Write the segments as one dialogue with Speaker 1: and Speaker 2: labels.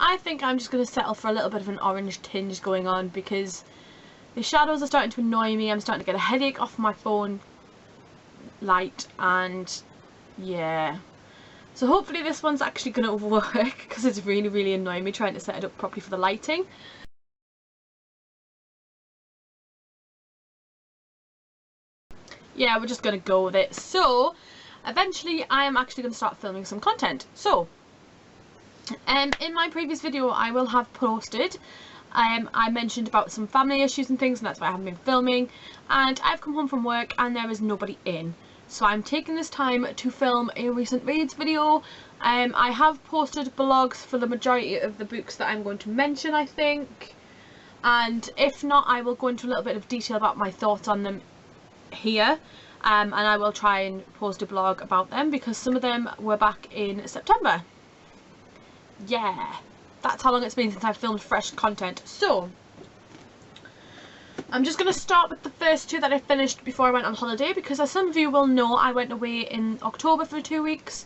Speaker 1: I think I'm just going to settle for a little bit of an orange tinge going on because the shadows are starting to annoy me. I'm starting to get a headache off my phone light, and yeah. So hopefully this one's actually going to work because it's really annoying me trying to set it up properly for the lighting. Yeah, we're just going to go with it. So eventually I am actually going to start filming some content. So in my previous video I will have posted, I mentioned about some family issues and things, and that's why I haven't been filming, and I've come home from work and there is nobody in. So I'm taking this time to film a recent reads video. I have posted blogs for the majority of the books that I'm going to mention, I think. And if not, I will go into a little bit of detail about my thoughts on them here. And I will try and post a blog about them because some of them were back in September. Yeah, that's how long it's been since I've filmed fresh content. So I'm just going to start with the first two that I finished before I went on holiday, because as some of you will know, I went away in October for 2 weeks.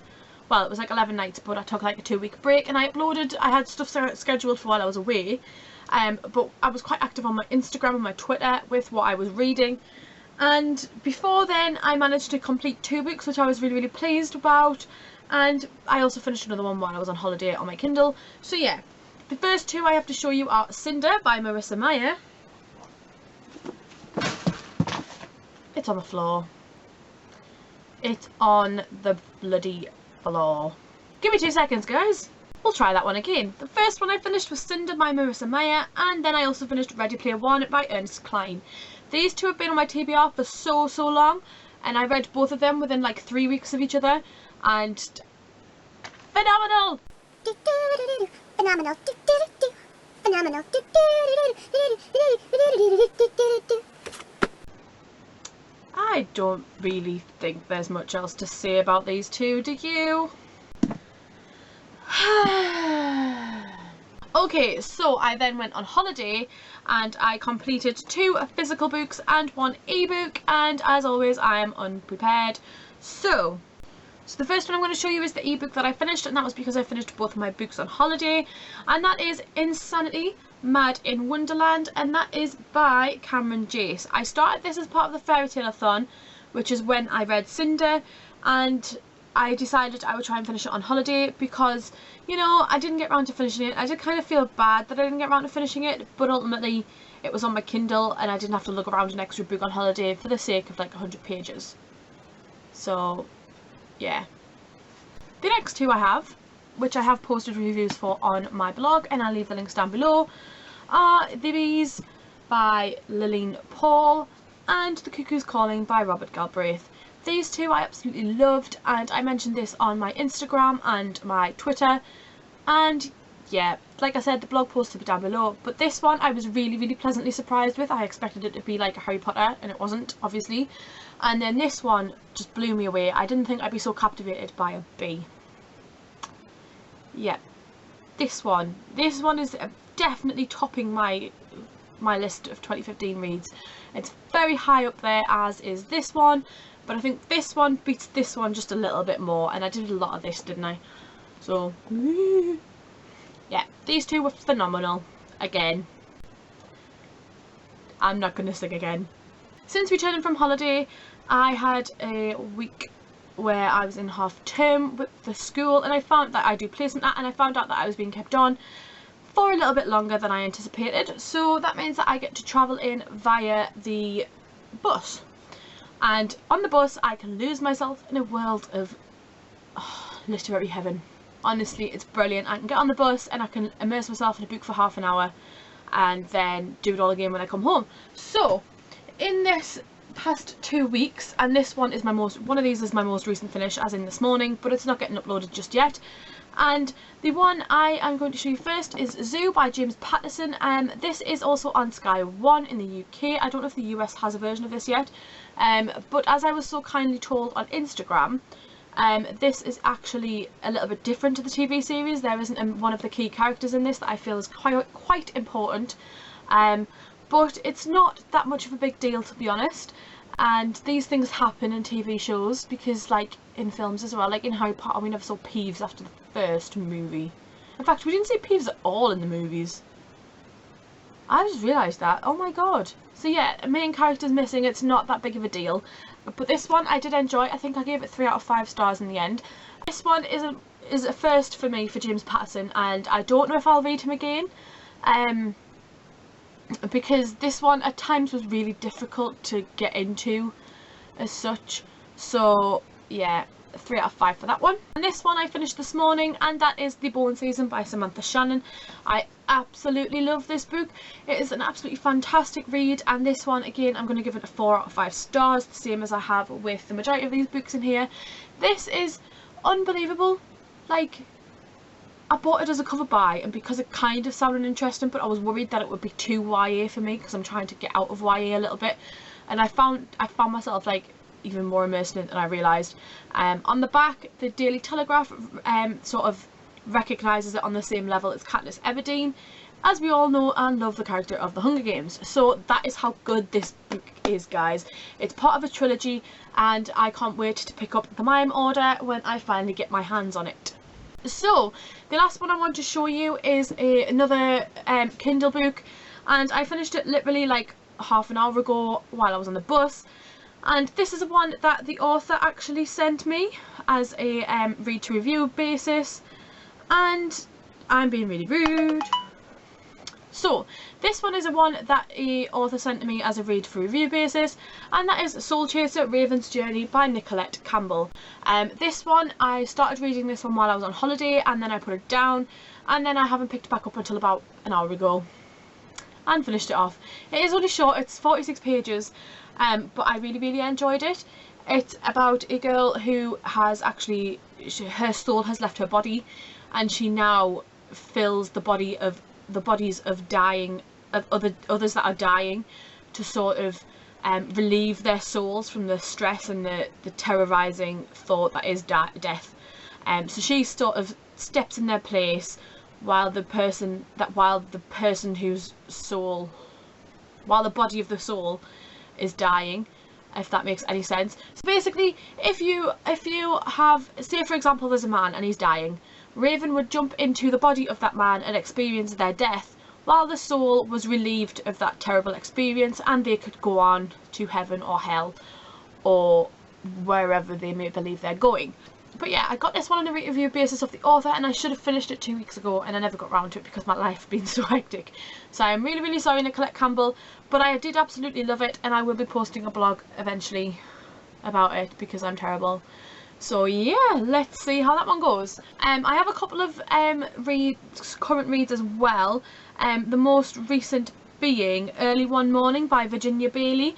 Speaker 1: Well, it was like 11 nights, but I took like a 2-week break and I had stuff scheduled for while I was away. But I was quite active on my Instagram and my Twitter with what I was reading. And before then, I managed to complete 2 books, which I was really pleased about. And I also finished another one while I was on holiday on my Kindle. So yeah, the first two I have to show you are Cinder by Marissa Meyer. It's on the floor. It's on the bloody floor. Give me 2 seconds, guys. We'll try that one again. The first one I finished was Cinder by Marissa Meyer, and then I also finished Ready Player One by Ernest Cline. These two have been on my TBR for so long, and I read both of them within like 3 weeks of each other, and phenomenal! Phenomenal. Phenomenal. I don't really think there's much else to say about these two, do you? Okay, so I then went on holiday and I completed 2 physical books and 1 ebook, and as always I am unprepared. So the first one I'm going to show you is the ebook that I finished, and that was because I finished both of my books on holiday, and that is Insanity Mad in Wonderland, and that is by Cameron Jace. I started this as part of the Fairy Tale-a-thon, which is when I read Cinder, and I decided I would try and finish it on holiday because, you know, I didn't get around to finishing it. I did kind of feel bad that I didn't get around to finishing it, but ultimately it was on my Kindle and I didn't have to look around an extra book on holiday for the sake of like 100 pages. So yeah. The next two I have, which I have posted reviews for on my blog, and I'll leave the links down below, are The Bees by Lillian Paul and The Cuckoo's Calling by Robert Galbraith. These two I absolutely loved, and I mentioned this on my Instagram and my Twitter, and yeah, like I said, the blog post will be down below, but this one I was really pleasantly surprised with. I expected it to be like a Harry Potter, and it wasn't, obviously. And then this one just blew me away. I didn't think I'd be so captivated by a bee. Yeah, this one is definitely topping my list of 2015 reads. It's very high up there, as is this one, but I think this one beats this one just a little bit more, and I did a lot of this, didn't I? So yeah, these two were phenomenal. Again, I'm not going to sing again. Since returning from holiday, I had a week where I was in half term with the school, and I found that I do placement at, and I found out that I was being kept on for a little bit longer than I anticipated. So that means that I get to travel in via the bus, and on the bus I can lose myself in a world of literary heaven. Honestly, it's brilliant. I can get on the bus and I can immerse myself in a book for half an hour and then do it all again when I come home. So in this past 2 weeks, and this one is one of these is my most recent finish, as in this morning, but it's not getting uploaded just yet. And the one I am going to show you first is Zoo by James Patterson. This is also on Sky One in the UK. I don't know if the US has a version of this yet, but as I was so kindly told on Instagram, this is actually a little bit different to the TV series. There isn't one of the key characters in this that I feel is quite important, but it's not that much of a big deal, to be honest. And these things happen in TV shows, because like in films as well, like in Harry Potter we never saw Peeves after the first movie. In fact, we didn't see Peeves at all in the movies. I just realised that. Oh my god. So yeah, main character's missing. It's not that big of a deal. But this one I did enjoy. I think I gave it 3 out of 5 stars in the end. This one is a first for me for James Patterson, and I don't know if I'll read him again. Because this one at times was really difficult to get into as such. So yeah, 3 out of 5 for that one. And this one I finished this morning, and that is The Bone Season by Samantha Shannon. I absolutely love this book. It is an absolutely fantastic read, and this one again I'm going to give it a 4 out of 5 stars, the same as I have with the majority of these books in here. This is unbelievable. Like, I bought it as a cover buy, and because it kind of sounded interesting, but I was worried that it would be too YA for me because I'm trying to get out of YA a little bit, and I found myself like even more immersed in it than I realised. On the back, the Daily Telegraph sort of recognises it on the same level as Katniss Everdeen, as we all know and love the character of the Hunger Games. So that is how good this book is, guys. It's part of a trilogy, and I can't wait to pick up the Mime Order when I finally get my hands on it. So the last one I want to show you is another Kindle book, and I finished it literally like half an hour ago while I was on the bus. And this is one that the author actually sent me as a read to review basis, and I'm being really rude. So this one is a one that the author sent to me as a read for review basis, and that is Soul Chaser: Raven's Journey by Nicolette Campbell. This one, I started reading this one while I was on holiday, and then I put it down, and then I haven't picked it back up until about an hour ago and finished it off. It is only short, it's 46 pages, but I really enjoyed it. It's about a girl who has actually, her soul has left her body, and she now fills the bodies of dying, of others that are dying, to sort of relieve their souls from the stress and the terrorizing thought that is death. So she sort of steps in their place while the body of the soul is dying, if that makes any sense. So basically, if you have, say for example there's a man and he's dying, Raven would jump into the body of that man and experience their death, while the soul was relieved of that terrible experience, and they could go on to heaven or hell or wherever they may believe they're going. But yeah, I got this one on a review basis of the author, and I should have finished it 2 weeks ago, and I never got around to it because my life has been so hectic. So I'm really sorry, Nicolette Campbell, but I did absolutely love it, and I will be posting a blog eventually about it because I'm terrible. So yeah, let's see how that one goes. I have a couple of current reads as well. The most recent being Early One Morning by Virginia Bailey.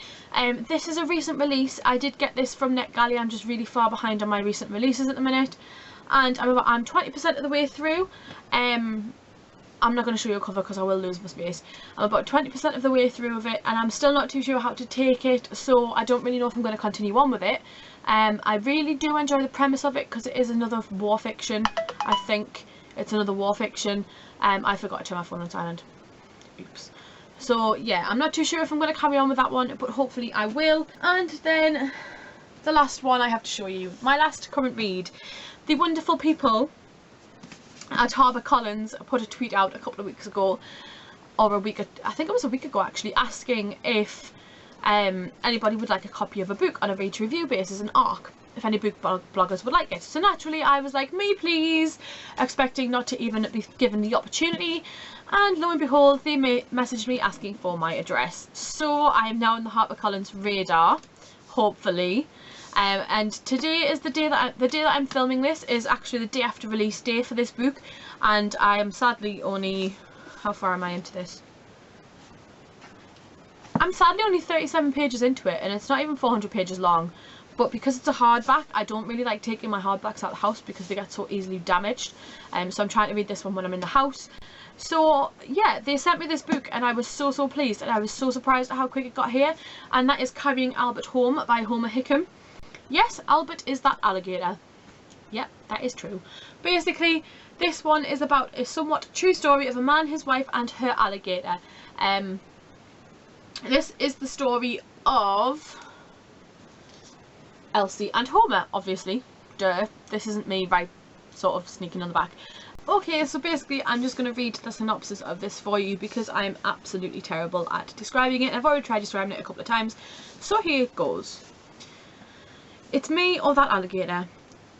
Speaker 1: This is a recent release. I did get this from NetGalley. I'm just really far behind on my recent releases at the minute, and I'm 20% of the way through. I'm not going to show you a cover because I will lose my space. I'm about 20% of the way through of it, and I'm still not too sure how to take it, so I don't really know if I'm going to continue on with it. I really do enjoy the premise of it because it is another war fiction. I think it's another war fiction. I forgot to turn my phone on silent. Oops. So yeah, I'm not too sure if I'm going to carry on with that one, but hopefully I will. And then the last one I have to show you, my last current read. The wonderful people at HarperCollins put a tweet out a couple of weeks ago, or I think it was a week ago actually, asking if anybody would like a copy of a book on a read to review basis, an ARC, if any book bloggers would like it. So naturally I was like, me please, expecting not to even be given the opportunity, and lo and behold they messaged me asking for my address. So I am now on the HarperCollins radar, hopefully. And today is the day that I'm filming this is actually the day after release day for this book, and I am sadly only, how far am I into this? I'm sadly only 37 pages into it, and it's not even 400 pages long. But because it's a hardback, I don't really like taking my hardbacks out of the house because they get so easily damaged. So I'm trying to read this one when I'm in the house. So yeah, they sent me this book, and I was so pleased, and I was so surprised at how quick it got here. And that is Carrying Albert Home by Homer Hickam. Yes, Albert is that alligator. Yep, that is true. Basically, this one is about a somewhat true story of a man, his wife, and her alligator. This is the story of Elsie and Homer, obviously. Duh. This isn't me, right, sort of sneaking on the back. Okay, so basically I'm just going to read the synopsis of this for you because I'm absolutely terrible at describing it. I've already tried describing it a couple of times, so here it goes. It's me or that alligator.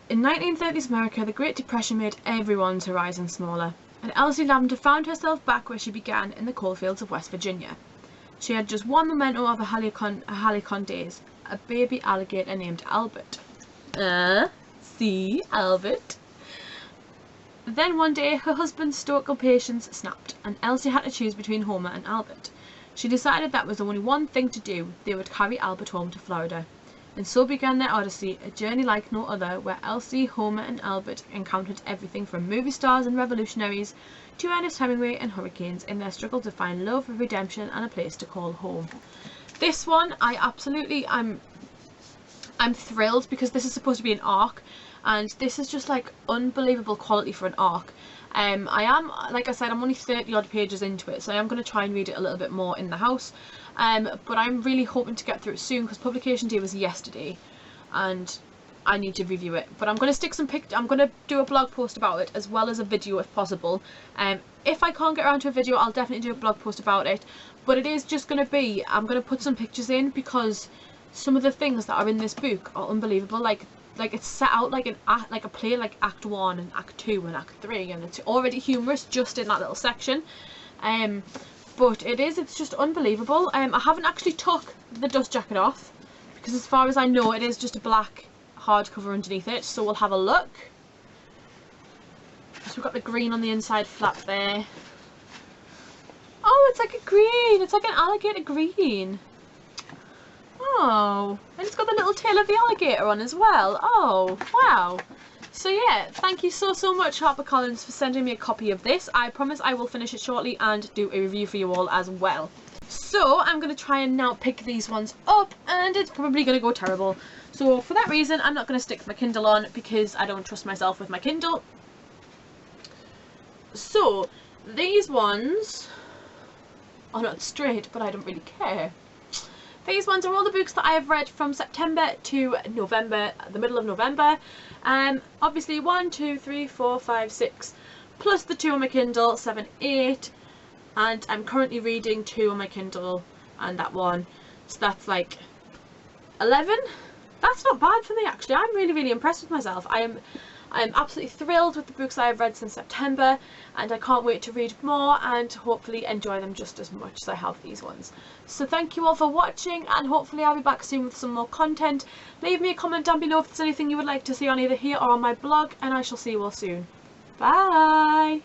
Speaker 1: In 1930s America, the Great Depression made everyone's horizon smaller, and Elsie Lavender found herself back where she began, in the coalfields of West Virginia. She had just one memento of her Halicon days, a baby alligator named Albert. See, Albert. Then one day, her husband's stoical patience snapped, and Elsie had to choose between Homer and Albert. She decided that was only one thing to do. They would carry Albert home to Florida. And so began their odyssey, a journey like no other, where Elsie, Homer and Albert encountered everything from movie stars and revolutionaries to Ernest Hemingway and hurricanes in their struggle to find love, redemption and a place to call home. This one, I'm thrilled because this is supposed to be an arc, and this is just like unbelievable quality for an arc. Like I said, I'm only 30 odd pages into it, so I am going to try and read it a little bit more in the house. But I'm really hoping to get through it soon because publication day was yesterday and I need to review it. But I'm going to stick some I'm going to do a blog post about it as well as a video if possible. If I can't get around to a video, I'll definitely do a blog post about it. But it is just going to be, I'm going to put some pictures in because some of the things that are in this book are unbelievable. Like it's set out like a play, like Act 1 and Act 2 and Act 3, and it's already humorous just in that little section. But it's just unbelievable. I haven't actually took the dust jacket off because as far as I know it is just a black hardcover underneath it, so we'll have a look. So we've got the green on the inside flap there. Oh, it's like a green, it's like an alligator green. Oh, and it's got the little tail of the alligator on as well. Oh, wow. So yeah, thank you so much HarperCollins for sending me a copy of this. I promise I will finish it shortly and do a review for you all as well. So I'm going to try and now pick these ones up, and it's probably going to go terrible. So for that reason, I'm not going to stick my Kindle on because I don't trust myself with my Kindle. So these ones are not straight, but I don't really care. These ones are all the books that I have read from September to November, the middle of November. Obviously 1, 2, 3, 4, 5, 6, plus the 2 on my Kindle, 7, 8. And I'm currently reading 2 on my Kindle and that one. So that's like 11. That's not bad for me actually. I'm really impressed with myself. I'm absolutely thrilled with the books I've read since September, and I can't wait to read more and hopefully enjoy them just as much as I have these ones. So thank you all for watching, and hopefully I'll be back soon with some more content. Leave me a comment down below if there's anything you would like to see on either here or on my blog, and I shall see you all soon. Bye!